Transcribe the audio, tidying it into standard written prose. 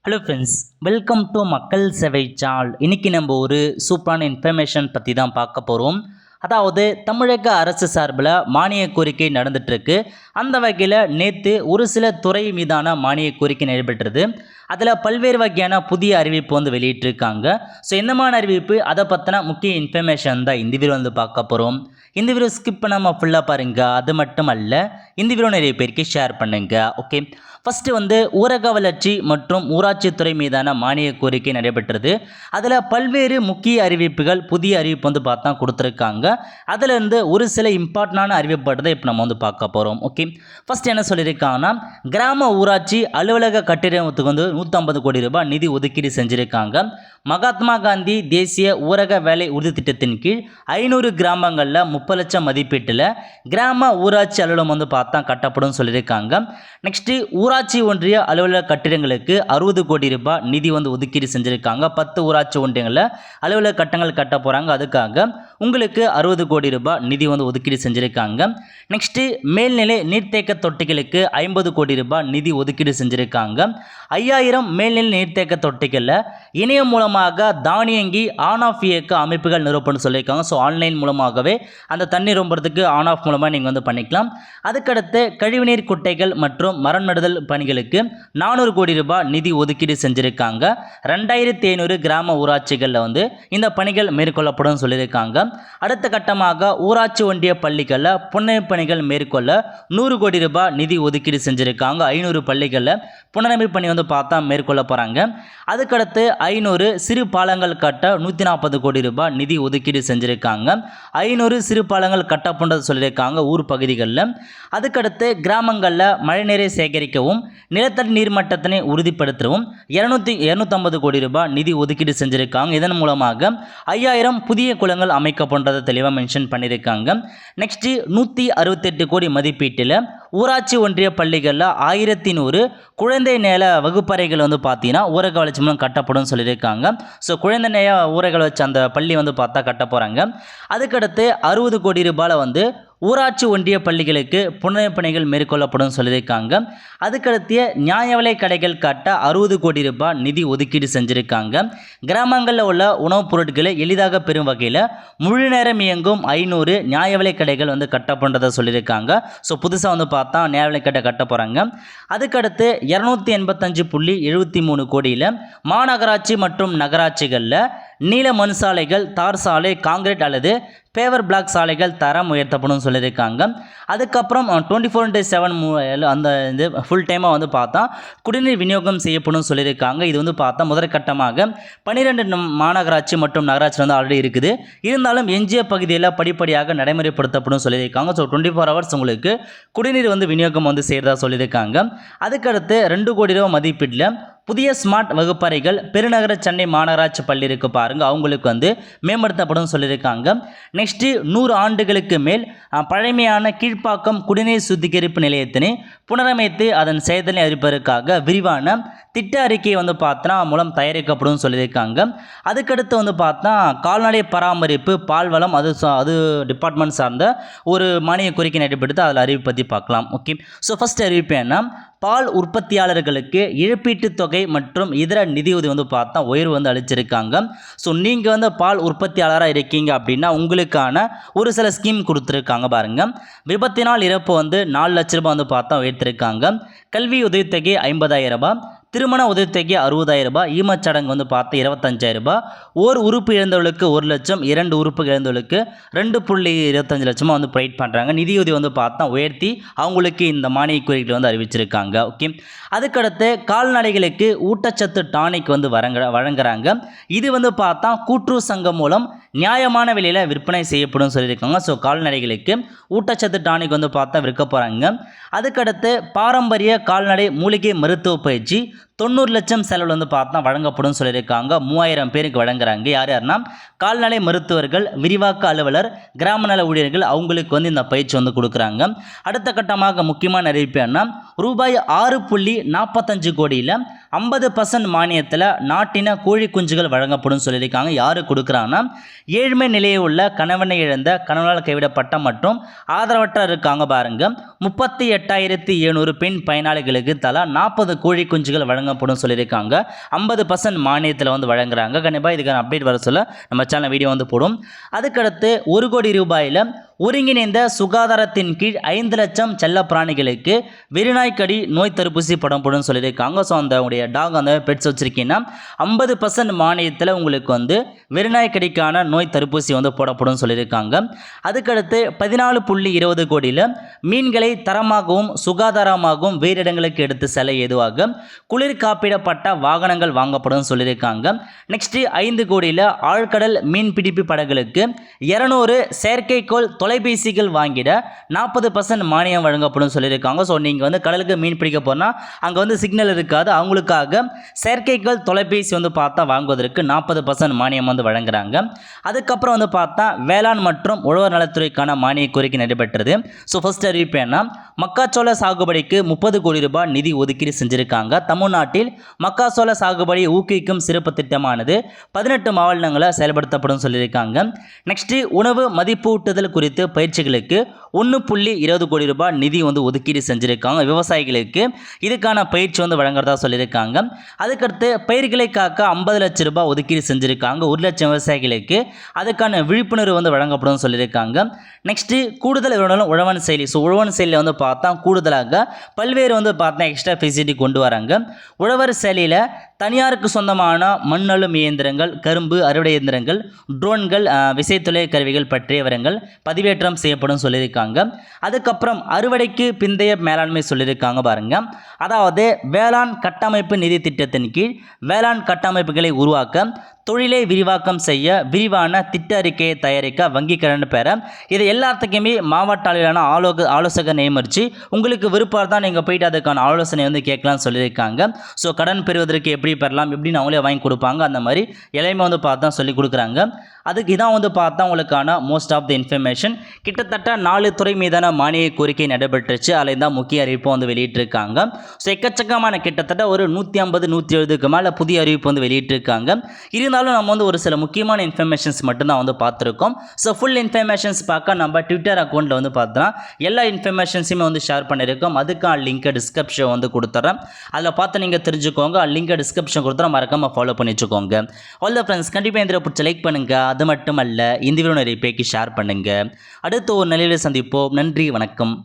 Hello friends, welcome to மக்கள் சேவை சால். இன்றைக்கி நம்ம ஒரு சூப்பரான இன்ஃபர்மேஷன் பற்றி தான் பார்க்க போகிறோம். அதாவது தமிழக அரசு சார்பில் மானிய கோரிக்கை நடந்துகிட்ருக்கு. அந்த வகையில் நேற்று ஒரு சில துறை மீதான மானிய கோரிக்கை நடைபெற்றது. அதில் பல்வேறு வகையான புதிய அறிவிப்பு வெளியிட்டிருக்காங்க. ஸோ என்னமான அறிவிப்பு, அதை பற்றின முக்கிய இன்ஃபர்மேஷன் தான் இந்த வீடியோ பார்க்க போகிறோம். இந்த வீடியோ ஸ்கிப் பண்ணாமல் ஃபுல்லாக பாருங்கள். அது மட்டும் அல்ல, இந்த வீடியோ நிறைய பேருக்கு ஷேர் பண்ணுங்கள். ஓகே, ஃபஸ்ட்டு ஊரக வளர்ச்சி மற்றும் ஊராட்சித்துறை மீதான மானிய கோரிக்கை நடைபெற்றது. அதில் பல்வேறு முக்கிய அறிவிப்புகள், புதிய அறிவிப்பு பார்த்தா கொடுத்துருக்காங்க. அதிலிருந்து ஒரு சில இம்பார்ட்டண்டான அறிவிப்பதை இப்போ நம்ம பார்க்க போகிறோம். ஓகே, ஃபஸ்ட் என்ன சொல்லியிருக்காங்கன்னா, கிராம ஊராட்சி அலுவலக கட்டிடத்துக்கு 150 கோடி ரூபாய் நிதி ஒதுக்கீடு செஞ்சுருக்காங்க. மகாத்மா காந்தி தேசிய ஊரக வேலை உறுதி திட்டத்தின் கீழ் 500 கிராமங்களில் 30 லட்சம் மதிப்பீட்டில் கிராம ஊராட்சி அலுவலகம் பார்த்தா கட்டப்படும் சொல்லியிருக்காங்க. நெக்ஸ்ட்டு ஊராட்சி ஒன்றிய அலுவலக கட்டிடங்களுக்கு 60 கோடி ரூபாய் நிதி ஒதுக்கீடு செஞ்சுருக்காங்க. 10 ஊராட்சி ஒன்றியங்களில் அலுவலக கட்டங்கள் கட்ட போகிறாங்க. அதுக்காக உங்களுக்கு 60 கோடி ரூபாய் நிதி ஒதுக்கீடு செஞ்சுருக்காங்க. நெக்ஸ்ட்டு மேல்நிலை நீர்த்தேக்க தொட்டிகளுக்கு 50 கோடி ரூபாய் நிதி ஒதுக்கீடு செஞ்சுருக்காங்க. 5000 மேல்நிலை நீர்த்தேக்க தொட்டிகளில் இணையம் மூலமாக தானியங்கி ஆன் ஆஃப் இயக்க அமைப்புகள் நிறுவப்படும் சொல்லியிருக்காங்க. ஸோ ஆன்லைன் மூலமாகவே அந்த தண்ணீர் ரொம்புறதுக்கு ஆன் ஆஃப் மூலமாக நீங்கள் பண்ணிக்கலாம். அதுக்கடுத்து கழிவுநீர் குட்டைகள் மற்றும் மரம் நடுதல் பணிகளுக்கு 400 கோடி ரூபாய் நிதி ஒதுக்கீடு செஞ்சுருக்காங்க. 2500 கிராம ஊராட்சிகளில் இந்த பணிகள் மேற்கொள்ளப்படும் சொல்லியிருக்காங்க. அடுத்த கட்டமாக ஊராட்சி ஒன்றிய பள்ளிகளில் புனரமைப்பு பணிகள் மேற்கொள்ள 100 கோடி ரூபாய் நிதி ஒதுக்கீடு செஞ்சுருக்காங்க. 500 பள்ளிகளில் புனரமைப்பு பணி பார்த்தா மேற்கொள்ள போகிறாங்க. அதுக்கடுத்து 500 சிறு பாலங்கள் கட்ட 140 கோடி ரூபாய் நிதி ஒதுக்கீடு செஞ்சுருக்காங்க. 500 சிறு பாலங்கள் கட்டப்போன்றது சொல்லியிருக்காங்க ஊர் பகுதிகளில். அதுக்கடுத்து கிராமங்களில் மழைநீரை சேகரிக்கவும் நிலத்தடி நீர்மட்டத்தினை உறுதிப்படுத்தவும் 250 கோடி ரூபாய் நிதி ஒதுக்கீடு செஞ்சுருக்காங்க. இதன் மூலமாக 5000 புதிய குளங்கள் அமைக்கப்படுறதை தெளிவாக மென்ஷன் பண்ணியிருக்காங்க. நெக்ஸ்ட்டு 168 கோடி மதிப்பீட்டில் ஊராட்சி ஒன்றிய பள்ளிகளில் 1100 குழந்தை நேர வகுப்பறைகள் பார்த்தீங்கன்னா ஊரக வளர்ச்சி மூலம் கட்டப்படும் சொல்லியிருக்காங்க. ஸோ குழந்தை நேர ஊரக வளர்ச்சி அந்த பள்ளி பார்த்தா கட்ட போகிறாங்க. அதுக்கடுத்து 60 கோடி ரூபாயில் ஊராட்சி ஒன்றிய பள்ளிகளுக்கு புனரமைப்பு பணிகள் மேற்கொள்ளப்படும் சொல்லியிருக்காங்க. அதுக்கடுத்து நியாய விலை கடைகள் கட்ட 60 கோடி ரூபாய் நிதி ஒதுக்கீடு செஞ்சுருக்காங்க. கிராமங்களில் உள்ள உணவுப் பொருட்களை எளிதாக பெறும் வகையில் முழு நேரம் இயங்கும் 500 நியாய விலை கடைகள் கட்டப்படுறதை சொல்லியிருக்காங்க. ஸோ புதுசாக பார்த்தா நியாய விலை கடை கட்ட போகிறாங்க. அதுக்கடுத்து 285.73 கோடியில் மாநகராட்சி மற்றும் நகராட்சிகளில் நீல மண் சாலைகள், தார் சாலை, காங்கிரீட் அல்லது பேவர் பிளாக் சாலைகள் தரம் உயர்த்தப்படும் சொல்லியிருக்காங்க. அதுக்கப்புறம் 24/7 அந்த இது ஃபுல் டைமாக பார்த்தா குடிநீர் விநியோகம் செய்யப்படும் சொல்லியிருக்காங்க. இது பார்த்தா முதற்கட்டமாக 12 மாநகராட்சி மற்றும் நகராட்சி ஆல்ரெடி இருக்குது. இருந்தாலும் எஞ்சிய பகுதியில் படிப்படியாக நடைமுறைப்படுத்தப்படும் சொல்லியிருக்காங்க. ஸோ 24 ஹவர்ஸ் உங்களுக்கு குடிநீர் விநியோகம் செய்கிறதா சொல்லியிருக்காங்க. அதுக்கடுத்து 2 கோடி ரூபாய் மதிப்பீட்டில் புதிய ஸ்மார்ட் வகுப்பறைகள் பெருநகர சென்னை மாநகராட்சி பள்ளி இருக்கு பாருங்க, அவங்களுக்கு மேம்படுத்தப்படும் சொல்லியிருக்காங்க. நெக்ஸ்ட்டு 100 ஆண்டுகளுக்கு மேல் பழமையான கீழ்ப்பாக்கம் குடிநீர் சுத்திகரிப்பு நிலையத்தினை புனரமைத்து அதன் செயல்தலை அறிவிப்பதற்காக விரிவான திட்ட அறிக்கையை பார்த்தா மூலம் தயாரிக்கப்படும் சொல்லியிருக்காங்க. அதுக்கடுத்து பார்த்தா கால்நடை பராமரிப்பு, பால்வளம், அது டிபார்ட்மெண்ட் சார்ந்த ஒரு மானிய கோரிக்கை நடைபெற்றது. அதில் அறிவிப்பு பற்றி பார்க்கலாம். ஓகே, ஸோ ஃபஸ்ட் அறிவிப்பு என்ன, பால் உற்பத்தியாளர்களுக்கு இழப்பீட்டுத் தொகை மற்றும் இதர நிதியுதவி பார்த்தா உயர்வு அளிச்சிருக்காங்க. ஸோ நீங்கள் பால் உற்பத்தியாளராக இருக்கீங்க அப்படின்னா உங்களுக்கான ஒரு சில ஸ்கீம் கொடுத்துருக்காங்க பாருங்கள். விபத்தினால் இறப்பு 4 லட்ச ரூபாய் பார்த்தா உயர்த்திருக்காங்க. கல்வி உதவித்தொகை 50,000 ரூபாய், திருமண உதவித்தொகை 60,000 ரூபாய், ஈமச்சடங்கு பார்த்தா 25,000 ரூபாய், ஓர் உறுப்பு இழந்தவர்களுக்கு 1 லட்சம், 2 உறுப்பு இழந்தவர்களுக்கு 2.25 லட்சமாக ப்ரொவைட் பண்ணுறாங்க. நிதியுதவி பார்த்தா உயர்த்தி அவங்களுக்கு இந்த மானிய கோரிக்கையில் அறிவிச்சிருக்காங்க. ஓகே, அதுக்கடுத்து கால்நடைகளுக்கு ஊட்டச்சத்து டானிக் வழங்குறாங்க. இது பார்த்தா கூட்டுறவு சங்கம் மூலம் நியாயமான விலையில் விற்பனை செய்யப்படும் சொல்லியிருக்காங்க. ஸோ கால்நடைகளுக்கு ஊட்டச்சத்து டானிக் பார்த்தா விற்க போகிறாங்க. அதுக்கடுத்து பாரம்பரிய கால்நடை மூலிகை மருத்துவ பயிற்சி 90 லட்சம் செலவில் பார்த்தா வழங்கப்படும் சொல்லியிருக்காங்க. 3000 பேருக்கு வழங்குறாங்க. யாருன்னா கால்நடை மருத்துவர்கள், விரிவாக்க அலுவலர், கிராம நல ஊழியர்கள், அவங்களுக்கு இந்த பயிற்சி கொடுக்குறாங்க. அடுத்த கட்டமாக முக்கியமான அறிவிப்புன்னா ரூபாய் 6.45 கோடியில் 50% மானியத்தில் நாட்டின கோழி குஞ்சுகள் வழங்கப்படும் சொல்லியிருக்காங்க. யாரு கொடுக்குறாங்கன்னா ஏழ்மை நிலையில் உள்ள கணவனை இழந்த கணவனால் கைவிடப்பட்ட மற்றும் ஆதரவற்ற இருக்காங்க பாருங்க 38,700 பெண் பயனாளிகளுக்கு தலா 40 கோழி குஞ்சுகள் வழங்கப்படும் சொல்லியிருக்காங்க. 50% மானியத்தில் வந்து வழங்குறாங்க. கண்டிப்பாக இதுக்கான அப்டேட் வர சொல்ல நம்ம சேனல் வீடியோ வந்து போடும். அதுக்கடுத்து 1 கோடி ரூபாயில் ஒருங்கிணைந்த சுகாதாரத்தின் கீழ் 5 லட்சம் செல்ல பிராணிகளுக்கு வெறிநாய்க்கடி நோய் தடுப்பூசி போடப்படும் சொல்லியிருக்காங்க. ஸோ அந்த உடைய டாக் அந்த பெட்ஸ் வச்சுருக்கீங்கன்னா 50% மானியத்தில் உங்களுக்கு வந்து வெறிநாய்க்கடிக்கான நோய் தடுப்பூசி வந்து போடப்படும் சொல்லியிருக்காங்க. அதுக்கடுத்து 14.20 கோடியில் மீன்களை தரமாகவும் சுகாதாரமாகவும் வேறு இடங்களுக்கு எடுத்து செல்ல ஏதுவாக குளிர் காப்பிடப்பட்ட வாகனங்கள் வாங்கப்படும் சொல்லியிருக்காங்க. நெக்ஸ்ட் 5 கோடியில் ஆழ்கடல் மீன்பிடிப்பு படகுகளுக்கு 200 செயற்கைக்கோள் தொலைபேசிகள் வாங்கிட 40% மானியம் வழங்கப்படும் சொல்லியிருக்காங்க. ஸோ நீங்கள் வந்து கடலுக்கு மீன் பிடிக்க போனால் அங்கே வந்து சிக்னல் இருக்காது, அவங்களுக்காக செயற்கைக்கோள் தொலைபேசி வந்து பார்த்தா வாங்குவதற்கு 40% மானியம் வந்து வழங்குறாங்க. அதுக்கப்புறம் வந்து பார்த்தா வேளாண் மற்றும் உழவர் நலத்துறைக்கான மானிய கோரிக்கை நடைபெற்றது. ஸோ ஃபர்ஸ்ட் அறிவிப்பு என்ன, மக்காச்சோள சாகுபடிக்கு 30 கோடி ரூபாய் நிதி ஒதுக்கீடு செஞ்சுருக்காங்க. தமிழ்நாட்டில் மக்காச்சோள சாகுபடியை ஊக்குவிக்கும் சிறப்பு திட்டமானது 18 மாவட்டங்களில் செயல்படுத்தப்படும் சொல்லியிருக்காங்க. நெக்ஸ்ட் உணவு மதிப்பூட்டுதல் குறித்து பயிற்சிகளுக்கு 1.20 கோடி ரூபாய் நிதி வந்து ஒதுக்கீடு செஞ்சுருக்காங்க. விவசாயிகளுக்கு இதுக்கான பயிற்சி வந்து வழங்குறதா சொல்லியிருக்காங்க. அதுக்கடுத்து பயிர்களை காக்க 50 லட்சம் ரூபாய் ஒதுக்கீடு செஞ்சுருக்காங்க. 1 லட்சம் விவசாயிகளுக்கு அதுக்கான விழிப்புணர்வு வந்து வழங்கப்படும் சொல்லியிருக்காங்க. நெக்ஸ்ட்டு கூடுதல் உழவன் செயலி. ஸோ உழவன் செயலியில் வந்து பார்த்தா கூடுதலாக பல்வேறு வந்து பார்த்தா எக்ஸ்ட்ரா ஃபெசிலிட்டி கொண்டு வராங்க. உழவர் செயலியில் தனியாருக்கு சொந்தமான மண்ணழும் இயந்திரங்கள், கரும்பு அறுவடை இயந்திரங்கள், ட்ரோன்கள், விசைத்தொலை கருவிகள் பற்றிய விவரங்கள் பதிவேற்றம் செய்யப்படும் சொல்லியிருக்காங்க. அதுக்கப்புறம் அறுவடைக்கு பிந்தைய மேலாண்மை சொல்லியிருக்காங்க பாருங்க. அதாவது வேளாண் கட்டமைப்பு நிதி திட்டத்தின் கீழ் வேளாண் கட்டமைப்புகளை உருவாக்க, தொழிலை விரிவாக்கம் செய்ய, விரிவான திட்ட அறிக்கையை தயாரிக்க, வங்கி கடன் பெற, இது எல்லாத்துக்குமே மாவட்ட அளவிலான ஆலோசகர் நியமிச்சு உங்களுக்கு விருப்பம் தான் நீங்கள் போயிட்டு அதுக்கான ஆலோசனை வந்து கேட்கலாம்னு சொல்லியிருக்காங்க. ஸோ கடன் பெறுவதற்கு எப்படி பெறலாம் எப்படின்னு அவங்களே வாங்கி கொடுப்பாங்க. அந்த மாதிரி எல்லாமே வந்து பார்த்தா சொல்லி கொடுக்குறாங்க. அதுக்கு இதான் வந்து பார்த்தா உங்களுக்கான மோஸ்ட் ஆஃப் த இன்ஃபர்மேஷன். கிட்டத்தட்ட 4 துறை மீதான மானிய கோரிக்கை நடைபெற்றுச்சு. அதில் தான் முக்கிய அறிவிப்பு வந்து வெளியிட்டிருக்காங்க. ஸோ எக்கச்சக்கமான கிட்டத்தட்ட ஒரு 150-170க்கு மேலே புதிய அறிவிப்பு வந்து வெளியிட்டிருக்காங்க. இருந்தாலும் நம்ம வந்து ஒரு சில முக்கியமான இன்ஃபர்மேஷன்ஸ் மட்டும்தான் வந்து பார்த்துருக்கோம். ஸோ ஃபுல் இன்ஃபர்மேஷன்ஸ் பார்க்க நம்ம ட்விட்டர் அக்கௌண்ட்டில் வந்து பார்த்தோன்னா எல்லா இன்ஃபர்மேஷன்ஸுமே வந்து ஷேர் பண்ணியிருக்கோம். அதுக்கான லிங்கை டிஸ்கிரிப்ஷன் வந்து கொடுத்துட்றேன். அதில் பார்த்து நீங்கள் தெரிஞ்சுக்கோங்க. லிங்கை டிஸ்கிரிப்ஷன் கொடுத்துறேன், மறக்காமல் ஃபாலோ பண்ணி வச்சுக்கோங்க. ஆல் த ஃப்ரெண்ட்ஸ், கண்டிப்பாக இந்த பிடிச்ச லைக் பண்ணுங்கள். அது மட்டும் அல்ல, இந்த வீடியோ நிறைய பேருக்கு ஷேர் பண்ணுங்கள். அடுத்து ஒரு நிலையில் சந்திப்போம். நன்றி, வணக்கம்.